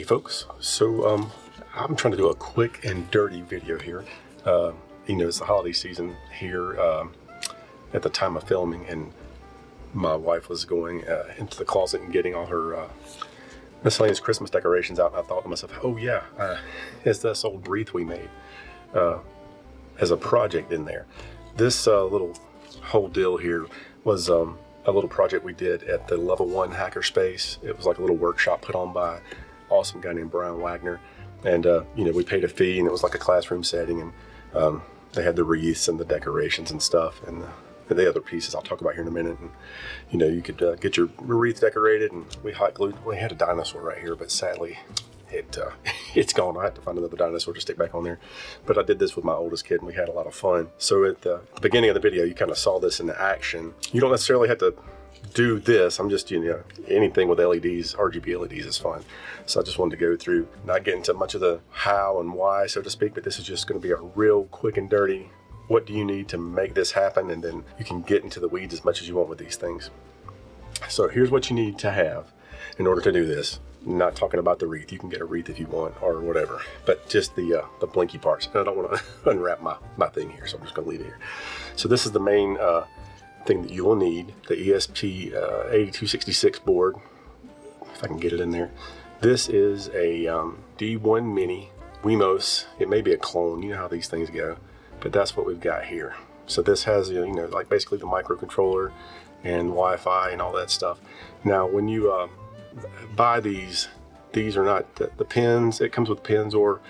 folks, so I'm trying to do a quick and dirty video here. It's the holiday season here at the time of filming, and my wife was going into the closet and getting all her miscellaneous Christmas decorations out, and I thought to myself, oh yeah, it's this old wreath we made as a project in there. This little whole deal here was a little project we did at the Level 1 hackerspace. It was like a little workshop put on by an awesome guy named Brian Wagner, and we paid a fee, and it was like a classroom setting, and they had the wreaths and the decorations and stuff, and the other pieces I'll talk about here in a minute. And you could get your wreath decorated, and we hot glued. We had a dinosaur right here, but sadly it's gone. I have to find another dinosaur to stick back on there. But I did this with my oldest kid, and we had a lot of fun. So at the beginning of the video, you kind of saw this in action. You don't necessarily have to do this. I'm just, anything with LEDs, RGB LEDs is fun. So I just wanted to go through, not get into much of the how and why, so to speak, but this is just going to be a real quick and dirty, what do you need to make this happen? And then you can get into the weeds as much as you want with these things. So here's what you need to have in order to do this. I'm not talking about the wreath. You can get a wreath if you want or whatever, but just the blinky parts. And I don't want to unwrap my thing here, so I'm just going to leave it here. So this is the main thing that you will need, the ESP8266 board, if I can get it in there. This is a D1 Mini Wemos. It may be a clone, you know how these things go, but that's what we've got here. So this has, like basically the microcontroller and Wi-Fi and all that stuff. Now, when you buy these are not the pins. It comes with pins or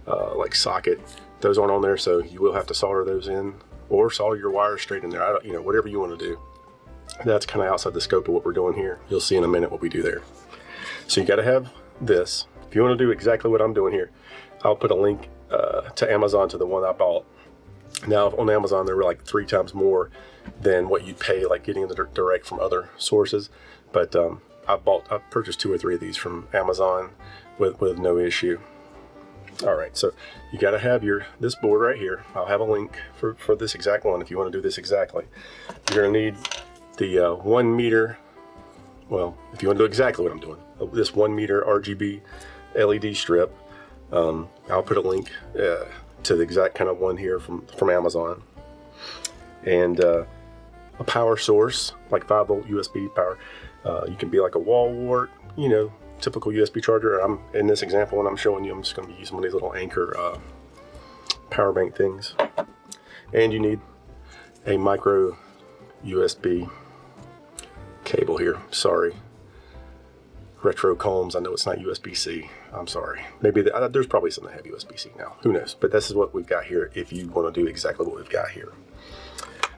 like socket. Those aren't on there, so you will have to solder those in, or solder your wires straight in there. Whatever you want to do. That's kind of outside the scope of what we're doing here. You'll see in a minute what we do there. So you got to have this. If you want to do exactly what I'm doing here, I'll put a link to Amazon to the one I bought. Now on Amazon, they're like 3 times more than what you'd pay like getting the direct from other sources. But I've purchased 2 or 3 of these from Amazon with no issue. All right, so you got to have this board right here. I'll have a link for this exact one if you want to do this exactly. You're going to need the 1 meter, well, if you want to do exactly what I'm doing, this 1 meter RGB LED strip. I'll put a link to the exact kind of one here from Amazon. And a power source, like 5-volt USB power. You can be like a wall wart, typical USB charger. In this example, when I'm showing you, I'm just going to be using one of these little Anchor power bank things. And you need a micro USB cable here. Sorry. Retro Combs. I know it's not USB-C. I'm sorry. Maybe there's probably some that have USB-C now. Who knows? But this is what we've got here if you want to do exactly what we've got here.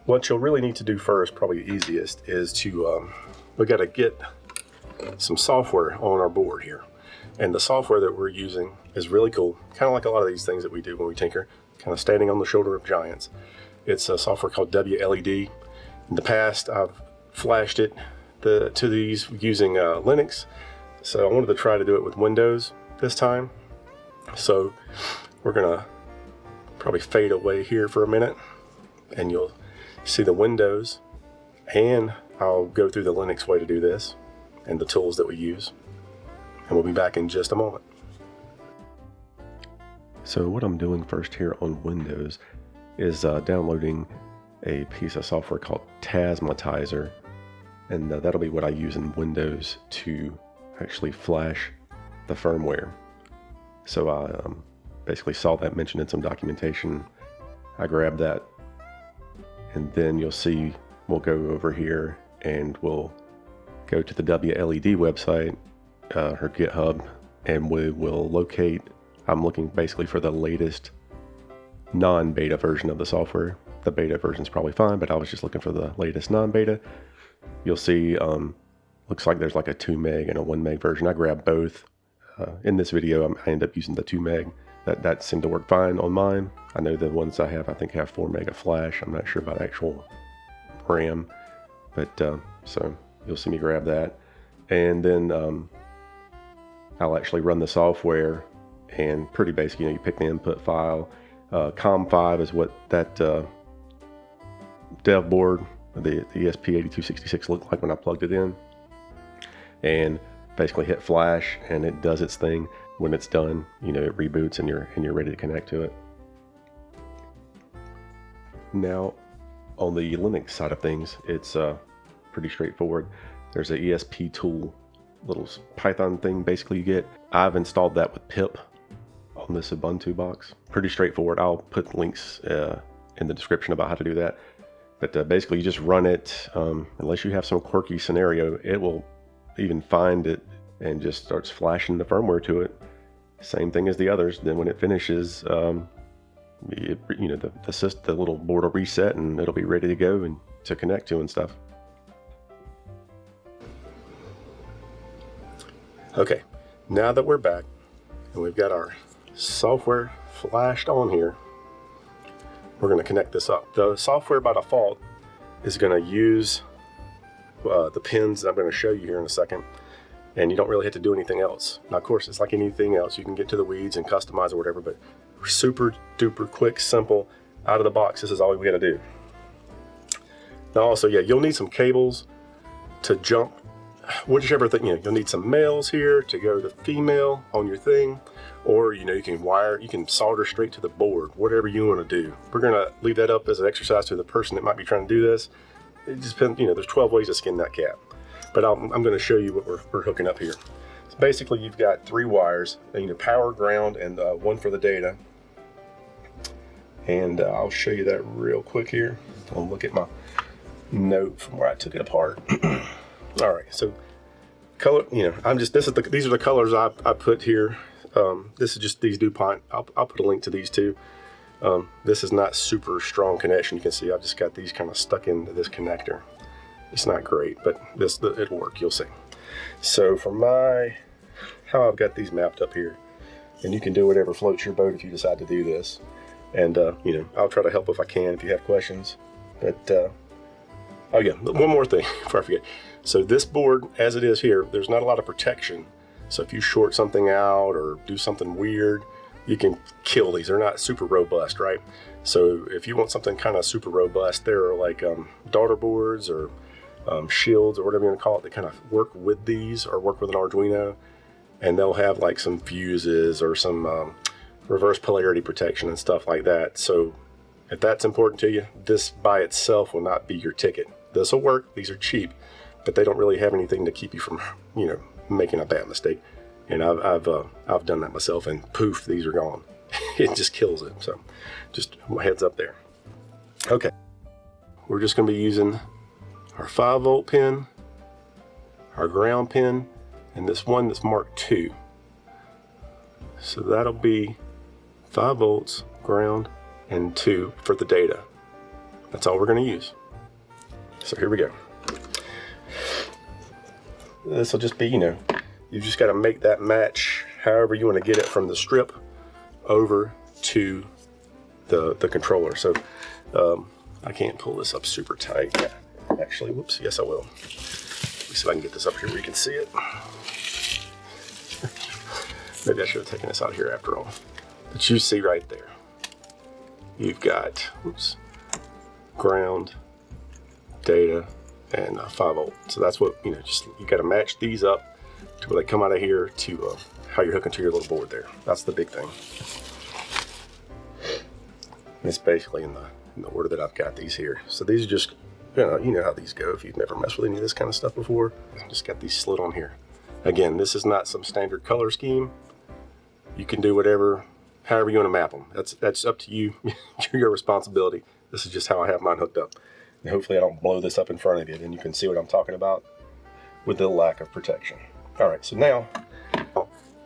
What you'll really need to do first, probably the easiest, is to we got to get some software on our board here. And the software that we're using is really cool. Kind of like a lot of these things that we do when we tinker, kind of standing on the shoulder of giants. It's a software called WLED. In the past, I've flashed it to these using Linux. So I wanted to try to do it with Windows this time. So we're gonna probably fade away here for a minute, and you'll see the Windows, and I'll go through the Linux way to do this and the tools that we use, and we'll be back in just a moment. So what I'm doing first here on Windows is downloading a piece of software called Tasmatizer, and that'll be what I use in Windows to actually flash the firmware. So I basically saw that mentioned in some documentation. I grabbed that, and then you'll see we'll go over here and we'll go to the WLED website, her GitHub, and we will locate, I'm looking basically for the latest non-beta version of the software. The beta version is probably fine, but I was just looking for the latest non-beta. You'll see looks like there's like a 2 meg and a 1 meg version. I grabbed both. In this video, I end up using the 2 meg. That seemed to work fine on mine. I know the ones I have, I think have 4 meg of flash. I'm not sure about actual RAM, but so you'll see me grab that. And then I'll actually run the software, and pretty basic, you pick the input file. COM5 is what that dev board, the ESP8266 looked like when I plugged it in. And basically hit flash and it does its thing. when it's done, you know, it reboots and you're ready to connect to it. Now, on the Linux side of things, it's pretty straightforward. There's a ESP tool, little Python thing basically you get. I've installed that with pip on this Ubuntu box. Pretty straightforward. I'll put links in the description about how to do that. But basically you just run it, unless you have some quirky scenario, it will even find it and just starts flashing the firmware to it. Same thing as the others. Then when it finishes, the little board will reset and it'll be ready to go and to connect to and stuff. Okay, now that we're back and we've got our software flashed on here, we're going to connect this up. The software by default is going to use the pins that I'm going to show you here in a second, and you don't really have to do anything else. Now, of course, it's like anything else. You can get to the weeds and customize or whatever, but super duper quick, simple, out of the box. This is all we got to do. Now, also, yeah, you'll need some cables to jump whichever thing, you'll need some males here to go to female on your thing, or you can solder straight to the board, whatever you want to do. We're going to leave that up as an exercise to the person that might be trying to do this. It just depends, there's 12 ways to skin that cat, but I'm going to show you what we're hooking up here. So basically you've got 3 wires, power, ground, and one for the data. And I'll show you that real quick here. I'll look at my note from where I took it apart. All right, so color, these are the colors I put here. This is just these DuPont. I'll put a link to these two. This is not super strong connection. You can see I've just got these kind of stuck into this connector. It's not great, but it'll work, you'll see. So for how I've got these mapped up here, and you can do whatever floats your boat if you decide to do this. And I'll try to help if I can if you have questions. But oh yeah, one more thing before I forget. So this board, as it is here, there's not a lot of protection. So if you short something out or do something weird, you can kill these. They're not super robust, right? So if you want something kind of super robust, there are like daughter boards or shields or whatever you want to call it that kind of work with these or work with an Arduino, and they'll have like some fuses or some reverse polarity protection and stuff like that. So if that's important to you, this by itself will not be your ticket. This will work. These are cheap, but they don't really have anything to keep you from, making a bad mistake. And I've done that myself, and poof, these are gone. It just kills it. So just heads up there. Okay, we're just going to be using our 5-volt pin, our ground pin, and this one that's marked 2. So that'll be 5 volts, ground, and 2 for the data. That's all we're going to use. So here we go. This will just be, you just got to make that match however you want to get it from the strip over to the controller. So I can't pull this up super tight. Actually, whoops, yes I will. Let me see if I can get this up here where you can see it. Maybe I should have taken this out here after all. But you see right there, you've got, whoops, ground, data, and 5 volt. So that's what, you got to match these up to where they come out of here to how you're hooking to your little board there. That's the big thing. And it's basically in the order that I've got these here. So these are just, you know how these go if you've never messed with any of this kind of stuff before. Just got these slid on here. Again, this is not some standard color scheme. You can do however you want to map them. That's up to you, your responsibility. This is just how I have mine hooked up. And hopefully I don't blow this up in front of you, then you can see what I'm talking about with the lack of protection. All right, so now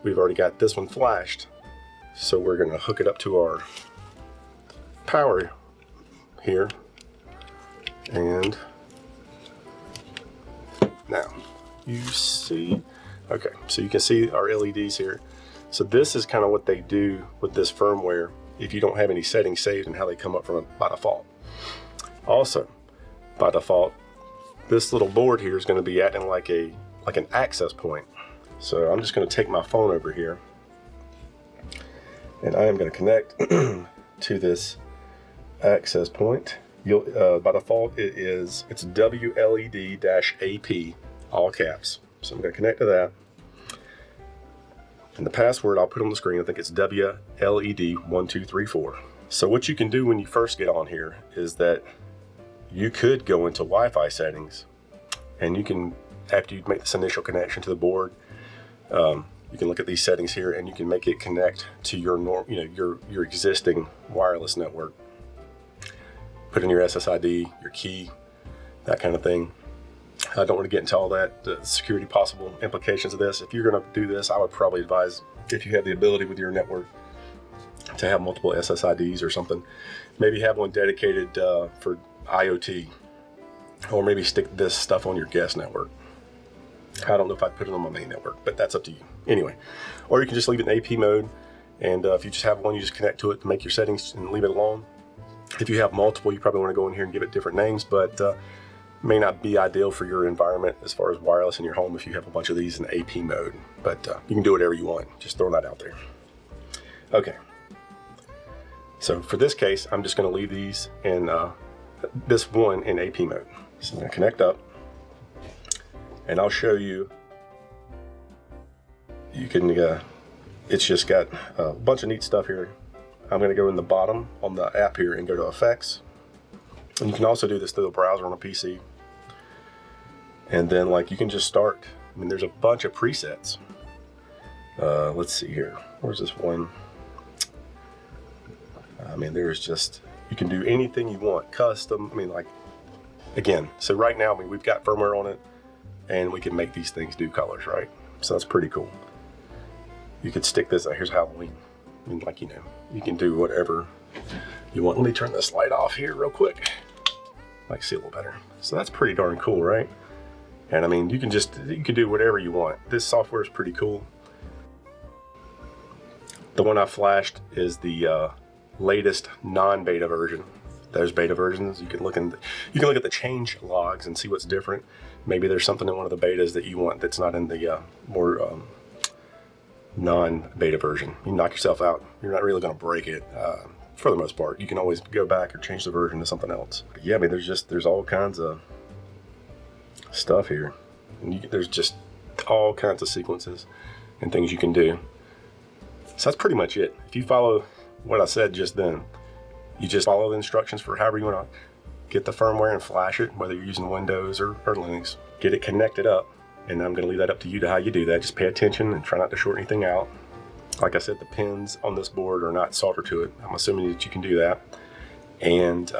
we've already got this one flashed. So we're gonna hook it up to our power here. And now you see, okay, so you can see our LEDs here. So this is kind of what they do with this firmware if you don't have any settings saved and how they come up by default. Also, by default, this little board here is going to be acting like an access point. So I'm just going to take my phone over here, and I am going to connect to this access point. By default, it's WLED-AP, all caps. So I'm going to connect to that. And the password I'll put on the screen, I think it's WLED1234. So what you can do when you first get on here is that you could go into Wi-Fi settings, and you can, after you make this initial connection to the board, you can look at these settings here, and you can make it connect to your your existing wireless network. Put in your SSID, your key, that kind of thing. I don't want to get into all that, the security possible implications of this. If you're going to do this, I would probably advise, if you have the ability with your network to have multiple SSIDs or something, maybe have one dedicated for IoT, or maybe stick this stuff on your guest network. I don't know if I'd put it on my main network, but that's up to you. Anyway, or you can just leave it in AP mode, and if you just have one, you just connect to it to make your settings and leave it alone. If you have multiple, you probably want to go in here and give it different names, but may not be ideal for your environment as far as wireless in your home if you have a bunch of these in AP mode. But you can do whatever you want. Just throw that out there. Okay. So for this case, I'm just going to leave these in this one in AP mode. So I'm going to connect up, and I'll show you. You can. It's just got a bunch of neat stuff here. I'm going to go in the bottom on the app here and go to Effects. And you can also do this through the browser on a PC. And then, like, you can just start. I mean, there's a bunch of presets. Let's see here. Where's this one? I mean, there's just, you can do anything you want. Custom, I mean, like, again, so right now, I mean, we've got firmware on it, and we can make these things do colors, right? So that's pretty cool. You could stick this, here's Halloween. I mean, like, you know, you can do whatever you want. Let me turn this light off here real quick. Like, see a little better. So that's pretty darn cool, right? And I mean, you can do whatever you want. This software is pretty cool. The one I flashed is the latest non-beta version. There's beta versions. You can look at the change logs and see what's different. Maybe there's something in one of the betas that you want that's not in the more non-beta version. You knock yourself out. You're not really going to break it for the most part. You can always go back or change the version to something else. But yeah, I mean, there's all kinds of stuff here, and there's just all kinds of sequences and things you can do. So that's pretty much it. If you follow what I said just then, you just follow the instructions for however you want to get the firmware and flash it, whether you're using Windows or Linux. Get it connected up, and I'm going to leave that up to you to how you do that. Just pay attention and try not to short anything out. Like I said, the pins on this board are not soldered to it. I'm assuming that you can do that. And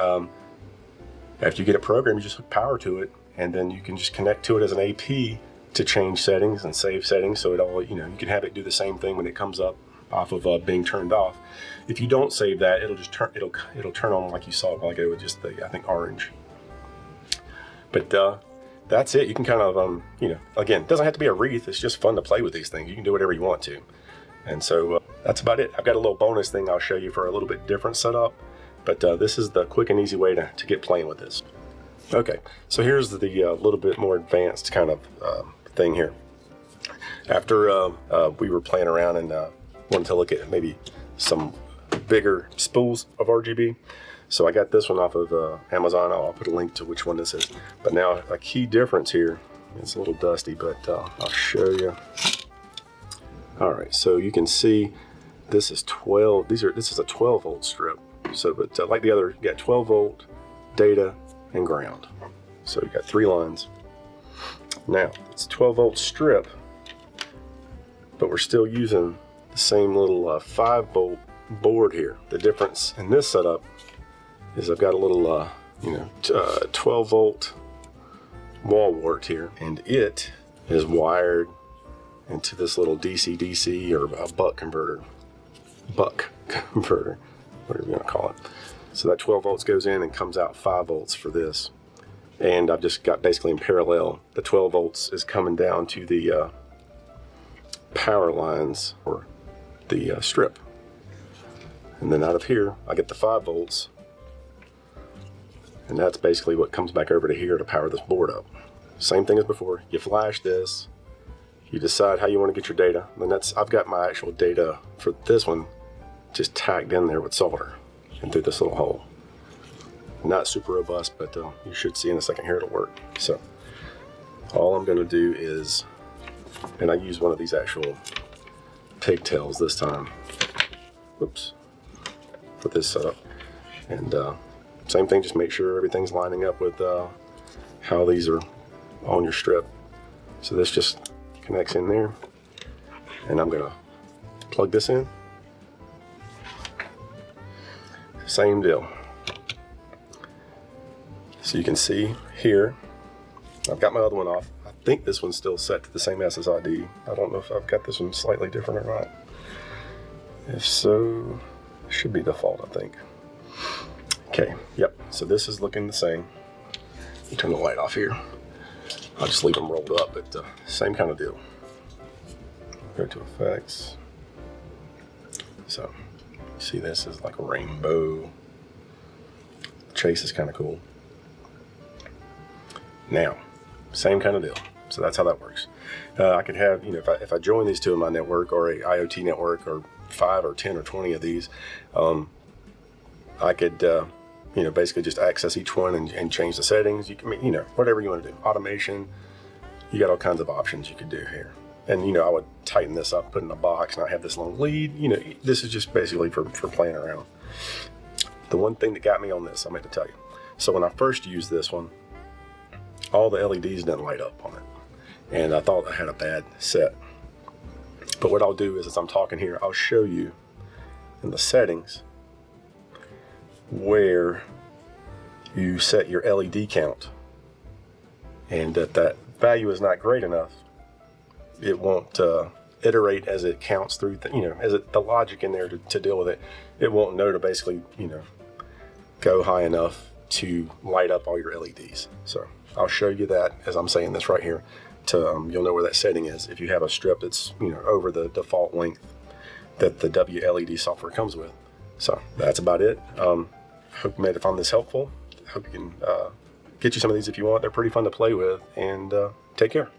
after you get it programmed, you just hook power to it, and then you can just connect to it as an AP to change settings and save settings. So it all, you know, you can have it do the same thing when it comes up off of being turned off. If you don't save that, it'll just turn it'll turn on like you saw a while ago with just the, I think, orange. But that's it. You can kind of you know, again, it doesn't have to be a wreath. It's just fun to play with these things. You can do whatever you want to. And so that's about it. I've got a little bonus thing I'll show you for a little bit different setup, but this is the quick and easy way to get playing with this. Okay, so here's the little bit more advanced kind of thing here. After we were playing around and wanted to look at maybe some bigger spools of RGB, so I got this one off of Amazon. I'll put a link to which one this is. But now a key difference here, it's a little dusty, but I'll show you. All right, so you can see this is 12. This is a 12 volt strip. So, but like the other, you got 12 volt, data, and ground. So you got 3 lines. Now it's a 12 volt strip, but we're still using the same little 5 volt board here. The difference in this setup is I've got a little 12 volt wall wart here, and it is wired into this little DC-DC or a buck converter, whatever you want to call it. So that 12 volts goes in and comes out 5 volts for this. And I've just got basically in parallel, the 12 volts is coming down to the power lines or the strip. And then out of here, I get the 5 volts. And that's basically what comes back over to here to power this board up. Same thing as before. You flash this, you decide how you want to get your data. And then I've got my actual data for this one just tagged in there with solder and through this little hole. Not super robust, but you should see in a second here it'll work. So all I'm going to do is, and I use one of these actual pigtails this time. Whoops. For this setup. And same thing, just make sure everything's lining up with how these are on your strip. So this just connects in there, and I'm gonna plug this in. Same deal. So you can see here, I've got my other one off. I think this one's still set to the same SSID. I don't know if I've got this one slightly different or not. If so, it should be default, I think. Okay, yep, so this is looking the same. Let me turn the light off here. I'll just leave them rolled up, but same kind of deal. Go to effects. So, you see this is like a rainbow. The chase is kind of cool. Now, same kind of deal. So that's how that works. I could have, you know, if I join these two in my network, or a IoT network, or 5 or 10 or 20 of these, I could, you know, basically just access each one and change the settings. You can, you know, whatever you want to do. Automation, you got all kinds of options you could do here. And, you know, I would tighten this up, put it in a box, not have this long lead. You know, this is just basically for playing around. The one thing that got me on this, I'm going to tell you. So when I first used this one, all the LEDs didn't light up on it. And I thought I had a bad set. But what I'll do is, as I'm talking here, I'll show you in the settings where you set your LED count. And if that value is not great enough, it won't iterate as it counts through, you know, as the logic in there to deal with it. It won't know to basically, you know, go high enough to light up all your LEDs. So I'll show you that as I'm saying this right here. You'll know where that setting is if you have a strip that's, you know, over the default length that the WLED software comes with. So that's about it. Hope you found this helpful. Hope you can get you some of these if you want. They're pretty fun to play with, and take care.